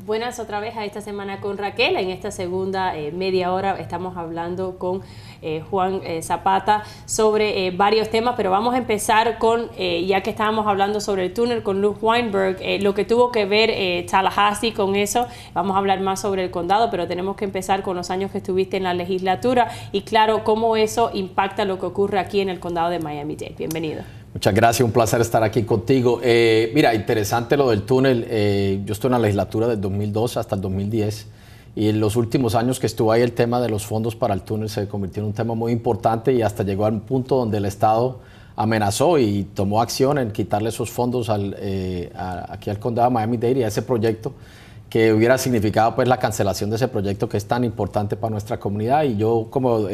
Buenas otra vez a esta semana con Raquel. En esta segunda media hora estamos hablando con Juan Zapata sobre varios temas, pero vamos a empezar con, ya que estábamos hablando sobre el túnel con Luke Weinberg, lo que tuvo que ver Tallahassee con eso. Vamos a hablar más sobre el condado, pero tenemos que empezar con los años que estuviste en la legislatura y claro, cómo eso impacta lo que ocurre aquí en el condado de Miami-Dade. Bienvenido. Muchas gracias, un placer estar aquí contigo. Mira, interesante lo del túnel. Yo estuve en la legislatura del 2002 hasta el 2010 y en los últimos años que estuve ahí el tema de los fondos para el túnel se convirtió en un tema muy importante y hasta llegó a un punto donde el Estado amenazó y tomó acción en quitarle esos fondos aquí al condado de Miami-Dade y a ese proyecto que hubiera significado pues la cancelación de ese proyecto que es tan importante para nuestra comunidad. Y yo como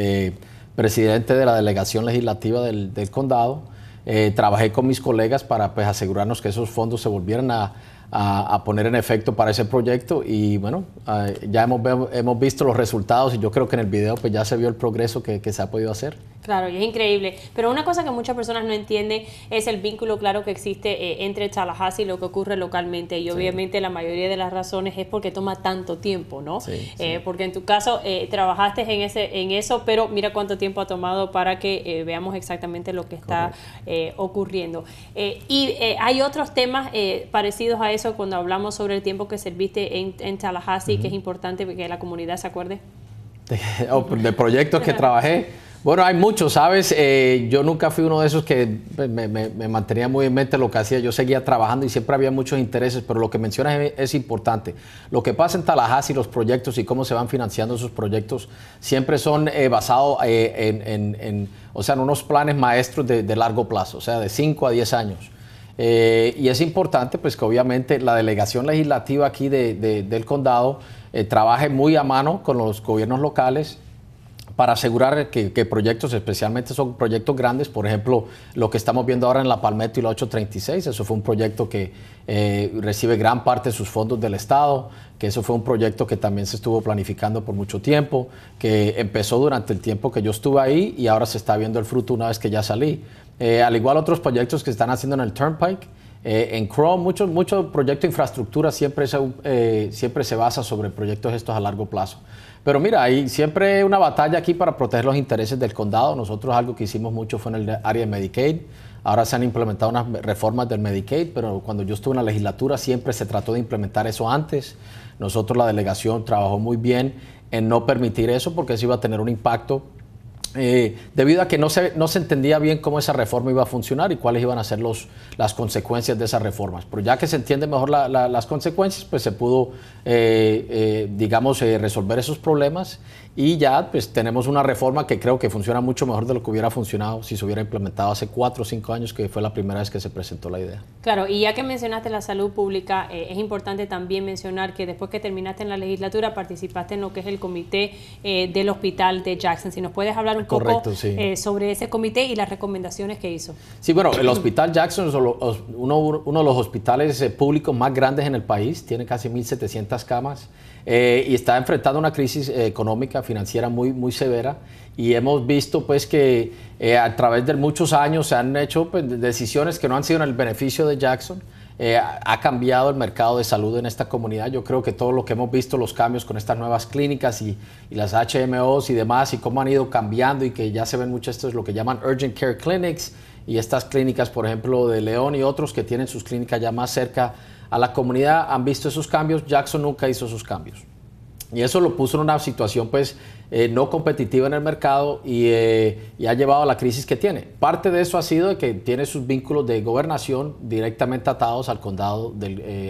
presidente de la delegación legislativa del condado, trabajé con mis colegas para pues, asegurarnos que esos fondos se volvieran a poner en efecto para ese proyecto y bueno, ya hemos visto los resultados y yo creo que en el video pues, ya se vio el progreso que se ha podido hacer. Claro, y es increíble, pero una cosa que muchas personas no entienden es el vínculo claro que existe entre Tallahassee y lo que ocurre localmente y obviamente la mayoría de las razones es porque toma tanto tiempo, ¿no? Sí. Porque en tu caso trabajaste en eso, pero mira cuánto tiempo ha tomado para que veamos exactamente lo que está ocurriendo. Y hay otros temas parecidos a eso cuando hablamos sobre el tiempo que serviste en Tallahassee, que es importante que la comunidad se acuerde. De proyectos que trabajé. Bueno, hay muchos, ¿sabes? Yo nunca fui uno de esos que me mantenía muy en mente lo que hacía. Yo seguía trabajando y siempre había muchos intereses, pero lo que mencionas es importante. Lo que pasa en Tallahassee, los proyectos y cómo se van financiando esos proyectos, siempre son basados en unos planes maestros de largo plazo, o sea, de 5 a 10 años. Y es importante, pues, que obviamente la delegación legislativa aquí del condado trabaje muy a mano con los gobiernos locales para asegurar que proyectos, especialmente son proyectos grandes, por ejemplo, lo que estamos viendo ahora en la Palmetto y la 836, eso fue un proyecto que recibe gran parte de sus fondos del Estado, que eso fue un proyecto que también se estuvo planificando por mucho tiempo, que empezó durante el tiempo que yo estuve ahí y ahora se está viendo el fruto una vez que ya salí. Al igual otros proyectos que se están haciendo en el Turnpike, en Chrome, muchos proyectos de infraestructura siempre se basa sobre proyectos estos a largo plazo. Pero mira, hay siempre una batalla aquí para proteger los intereses del condado. Nosotros algo que hicimos mucho fue en el área de Medicaid. Ahora se han implementado unas reformas del Medicaid, pero cuando yo estuve en la legislatura siempre se trató de implementar eso antes. Nosotros, la delegación, trabajó muy bien en no permitir eso porque eso iba a tener un impacto debido a que no se entendía bien cómo esa reforma iba a funcionar y cuáles iban a ser las consecuencias de esas reformas. Pero ya que se entiende mejor las consecuencias, pues se pudo, resolver esos problemas y ya pues tenemos una reforma que creo que funciona mucho mejor de lo que hubiera funcionado si se hubiera implementado hace 4 o 5 años, que fue la primera vez que se presentó la idea. Claro, y ya que mencionaste la salud pública, es importante también mencionar que después que terminaste en la legislatura participaste en lo que es el comité del hospital de Jackson. Si nos puedes hablar un poco sobre ese comité y las recomendaciones que hizo. Sí, bueno, el Hospital Jackson es uno de los hospitales públicos más grandes en el país, tiene casi 1,700 camas y está enfrentando una crisis económica, financiera muy severa y hemos visto pues que a través de muchos años se han hecho pues, decisiones que no han sido en el beneficio de Jackson. Ha cambiado el mercado de salud en esta comunidad. Yo creo que todo lo que hemos visto, los cambios con estas nuevas clínicas y las HMOs y demás, y cómo han ido cambiando y que ya se ven mucho esto es lo que llaman Urgent Care Clinics y estas clínicas, por ejemplo, de León y otros que tienen sus clínicas ya más cerca a la comunidad, han visto esos cambios. Jackson nunca hizo esos cambios. Y eso lo puso en una situación pues no competitiva en el mercado y ha llevado a la crisis que tiene. Parte de eso ha sido de que tiene sus vínculos de gobernación directamente atados al condado,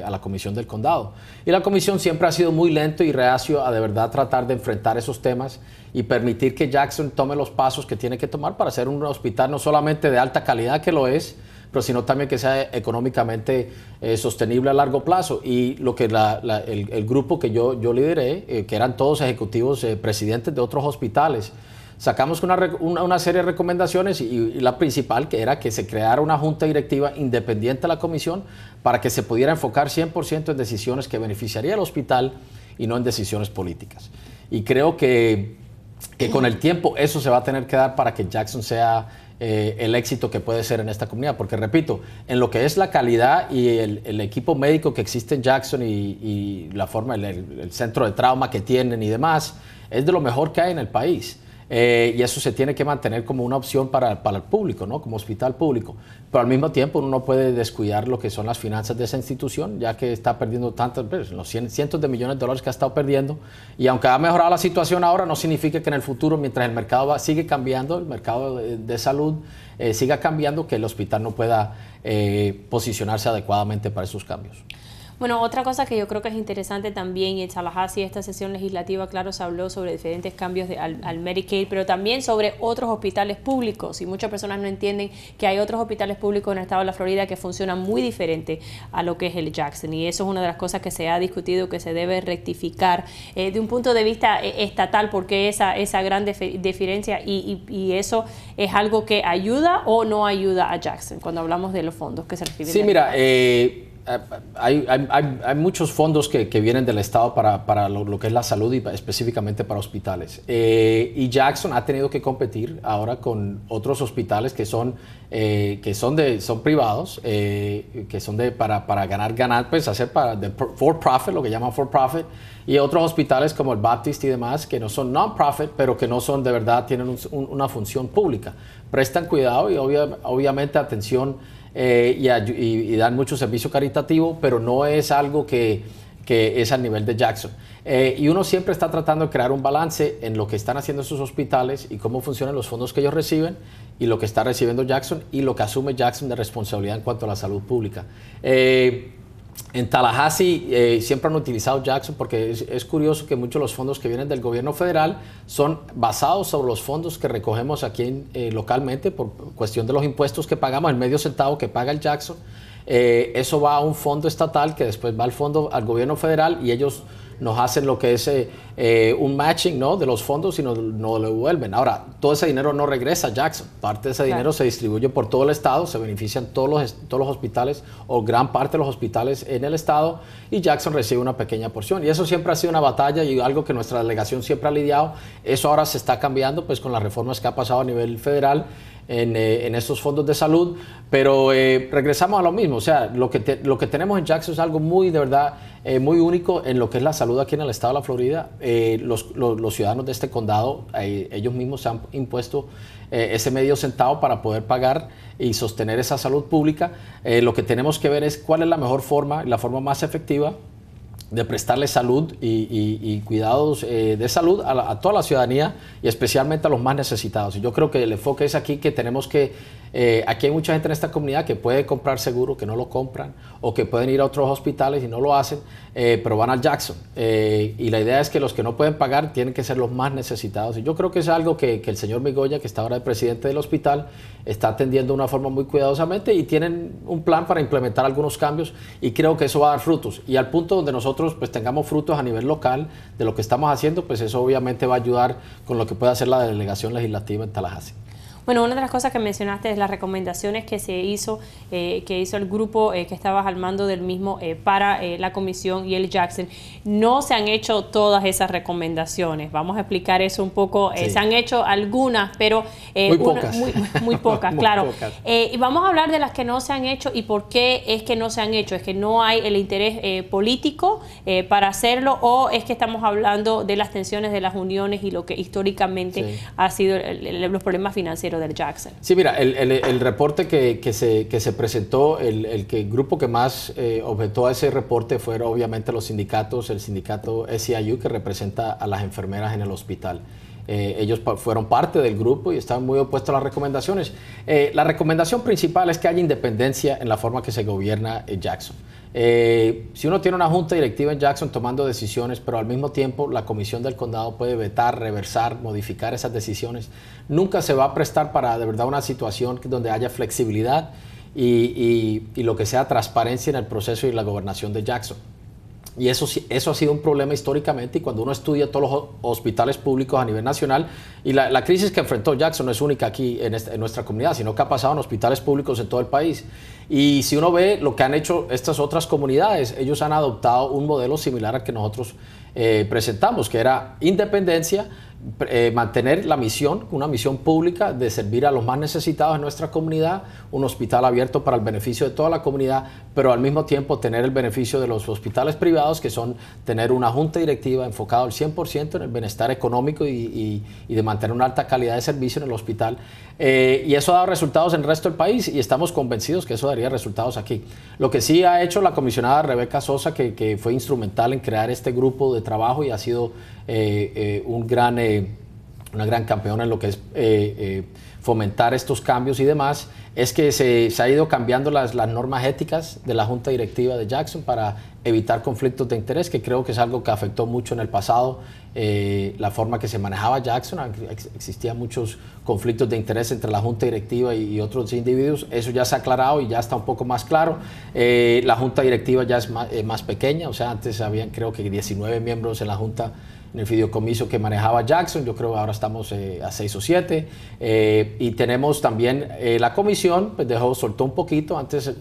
a la comisión del condado. Y la comisión siempre ha sido muy lento y reacio a de verdad tratar de enfrentar esos temas y permitir que Jackson tome los pasos que tiene que tomar para ser un hospital no solamente de alta calidad, que lo es, pero sino también que sea económicamente sostenible a largo plazo. Y lo que el grupo que yo lideré, que eran todos ejecutivos, presidentes de otros hospitales, sacamos una serie de recomendaciones y la principal que era que se creara una junta directiva independiente de la comisión para que se pudiera enfocar 100% en decisiones que beneficiaría al hospital y no en decisiones políticas. Y creo que con el tiempo eso se va a tener que dar para que Jackson sea el éxito que puede ser en esta comunidad. Porque repito, en lo que es la calidad y el equipo médico que existe en Jackson y la forma, el centro de trauma que tienen y demás, es de lo mejor que hay en el país. Y eso se tiene que mantener como una opción para el público, ¿no? Como hospital público. Pero al mismo tiempo uno no puede descuidar lo que son las finanzas de esa institución, ya que está perdiendo tantos, los cientos de millones de dólares que ha estado perdiendo. Y aunque ha mejorado la situación ahora, no significa que en el futuro, mientras el mercado sigue cambiando, el mercado de salud siga cambiando, que el hospital no pueda posicionarse adecuadamente para esos cambios. Bueno, otra cosa que yo creo que es interesante también, en Tallahassee, esta sesión legislativa, claro, se habló sobre diferentes cambios al Medicaid, pero también sobre otros hospitales públicos, y muchas personas no entienden que hay otros hospitales públicos en el estado de la Florida que funcionan muy diferente a lo que es el Jackson, y eso es una de las cosas que se ha discutido, que se debe rectificar de un punto de vista estatal, porque esa gran diferencia, y eso es algo que ayuda o no ayuda a Jackson, cuando hablamos de los fondos que se reciben. Sí, mira, hay muchos fondos que vienen del Estado para lo que es la salud y específicamente para hospitales. Y Jackson ha tenido que competir ahora con otros hospitales que son privados, que son para ganar, pues hacer for profit, lo que llaman for profit, y otros hospitales como el Baptist y demás, que no son non-profit, pero que no son de verdad, tienen una función pública. Prestan cuidado y obviamente atención y dan mucho servicio caritativo, pero no es algo que es al nivel de Jackson. Y uno siempre está tratando de crear un balance en lo que están haciendo esos hospitales y cómo funcionan los fondos que ellos reciben y lo que está recibiendo Jackson y lo que asume Jackson de responsabilidad en cuanto a la salud pública. En Tallahassee siempre han utilizado Jackson porque es curioso que muchos de los fondos que vienen del gobierno federal son basados sobre los fondos que recogemos aquí localmente por cuestión de los impuestos que pagamos, el medio centavo que paga el Jackson. Eso va a un fondo estatal que después va al gobierno federal y ellos nos hacen lo que es un matching, ¿no?, de los fondos y nos lo devuelven. Ahora, todo ese dinero no regresa a Jackson. Parte de ese dinero se distribuye por todo el estado, se benefician todos los hospitales o gran parte de los hospitales en el estado y Jackson recibe una pequeña porción. Y eso siempre ha sido una batalla y algo que nuestra delegación siempre ha lidiado. Eso ahora se está cambiando pues con las reformas que ha pasado a nivel federal en estos fondos de salud, pero regresamos a lo mismo. O sea, lo que tenemos en Jackson es algo muy, de verdad, muy único en lo que es la salud aquí en el estado de la Florida. Los ciudadanos de este condado, ellos mismos se han impuesto ese medio centavo para poder pagar y sostener esa salud pública. Lo que tenemos que ver es cuál es la mejor forma, la forma más efectiva de prestarle salud y cuidados de salud a toda la ciudadanía y especialmente a los más necesitados. Y yo creo que el enfoque es aquí que tenemos que, aquí hay mucha gente en esta comunidad que puede comprar seguro, que no lo compran, o que pueden ir a otros hospitales y no lo hacen, pero van al Jackson. Y la idea es que los que no pueden pagar tienen que ser los más necesitados. Y yo creo que es algo que el señor Migoya, que está ahora el presidente del hospital, está atendiendo de una forma muy cuidadosamente y tienen un plan para implementar algunos cambios y creo que eso va a dar frutos. Y al punto donde nosotros pues tengamos frutos a nivel local de lo que estamos haciendo, pues eso obviamente va a ayudar con lo que puede hacer la delegación legislativa en Tallahassee. Bueno, una de las cosas que mencionaste es las recomendaciones que hizo el grupo que estabas al mando del mismo para la comisión y el Jackson. No se han hecho todas esas recomendaciones. Vamos a explicar eso un poco. Sí. Se han hecho algunas, pero muy pocas. Muy pocas, muy claro. Pocas. Y vamos a hablar de las que no se han hecho y por qué es que no se han hecho. ¿Es que no hay el interés político para hacerlo o es que estamos hablando de las tensiones de las uniones y lo que históricamente ha sido los problemas financieros del Jackson? Sí, mira, el reporte que se presentó, el grupo que más objetó a ese reporte fueron obviamente los sindicatos, el sindicato SEIU que representa a las enfermeras en el hospital. Ellos fueron parte del grupo y estaban muy opuestos a las recomendaciones. La recomendación principal es que haya independencia en la forma que se gobierna en Jackson. Si uno tiene una junta directiva en Jackson tomando decisiones, pero al mismo tiempo la comisión del condado puede vetar, reversar, modificar esas decisiones, nunca se va a prestar para de verdad una situación donde haya flexibilidad y lo que sea transparencia en el proceso y la gobernación de Jackson. Y eso ha sido un problema históricamente y cuando uno estudia todos los hospitales públicos a nivel nacional y la crisis que enfrentó Jackson no es única aquí en nuestra comunidad, sino que ha pasado en hospitales públicos en todo el país. Y si uno ve lo que han hecho estas otras comunidades, ellos han adoptado un modelo similar al que nosotros presentamos, que era independencia, mantener la misión, una misión pública de servir a los más necesitados en nuestra comunidad, un hospital abierto para el beneficio de toda la comunidad, pero al mismo tiempo tener el beneficio de los hospitales privados, que son tener una junta directiva enfocada al 100% en el bienestar económico y de mantener una alta calidad de servicio en el hospital. Y eso ha dado resultados en el resto del país y estamos convencidos que eso daría resultados aquí. Lo que sí ha hecho la comisionada Rebeca Sosa, que fue instrumental en crear este grupo de trabajo y ha sido una gran campeona en lo que es fomentar estos cambios y demás, es que se ha ido cambiando las normas éticas de la Junta Directiva de Jackson para evitar conflictos de interés, que creo que es algo que afectó mucho en el pasado la forma que se manejaba Jackson. Existían muchos conflictos de interés entre la Junta Directiva y otros individuos. Eso ya se ha aclarado y ya está un poco más claro. La Junta Directiva ya es más pequeña, o sea, antes habían creo que 19 miembros en la Junta en el fideicomiso que manejaba Jackson. Yo creo que ahora estamos a 6 o 7. Y tenemos también la comisión, pues soltó un poquito. Antes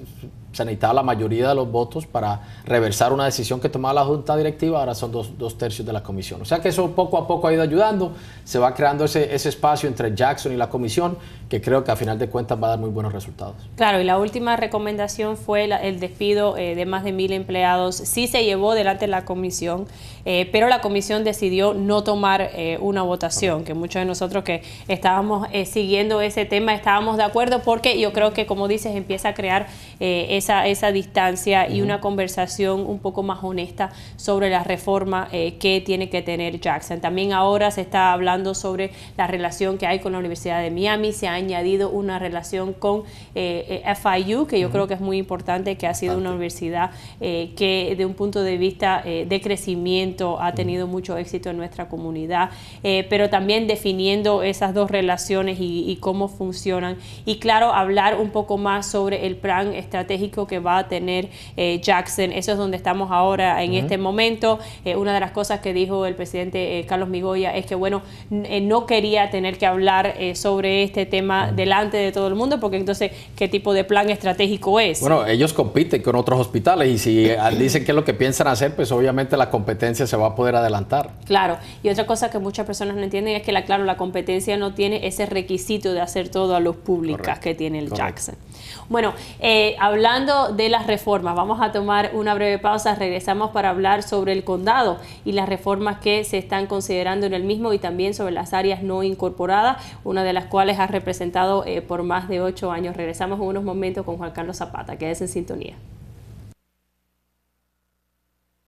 se necesitaba la mayoría de los votos para reversar una decisión que tomaba la Junta Directiva, ahora son dos tercios de la comisión. O sea que eso poco a poco ha ido ayudando, se va creando ese espacio entre Jackson y la comisión, que creo que a final de cuentas va a dar muy buenos resultados. Claro, y la última recomendación fue el despido de más de 1,000 empleados. Sí se llevó delante la comisión, pero la comisión decidió no tomar una votación, que muchos de nosotros que estábamos siguiendo ese tema estábamos de acuerdo, porque yo creo que, como dices, empieza a crear esa distancia y una conversación un poco más honesta sobre la reforma que tiene que tener Jackson. También ahora se está hablando sobre la relación que hay con la Universidad de Miami. Se ha añadido una relación con FIU, que yo creo que es muy importante, que ha sido una universidad que de un punto de vista de crecimiento ha tenido mucho éxito en nuestra comunidad, pero también definiendo esas dos relaciones y cómo funcionan. Y claro, hablar un poco más sobre el plan estratégico que va a tener Jackson. Eso es donde estamos ahora en este momento. Una de las cosas que dijo el presidente Carlos Migoya es que, bueno, no quería tener que hablar sobre este tema delante de todo el mundo, porque entonces, ¿qué tipo de plan estratégico es? Bueno, ellos compiten con otros hospitales y si dicen qué es lo que piensan hacer, pues obviamente la competencia se va a poder adelantar. Claro, y otra cosa que muchas personas no entienden es que, claro, la competencia no tiene ese requisito de hacer todo a luz pública que tiene el Jackson. Bueno, hablando de las reformas, vamos a tomar una breve pausa, regresamos para hablar sobre el condado y las reformas que se están considerando en el mismo, y también sobre las áreas no incorporadas, una de las cuales ha representado por más de 8 años. Regresamos en unos momentos con Juan Carlos Zapata. Quédese en sintonía.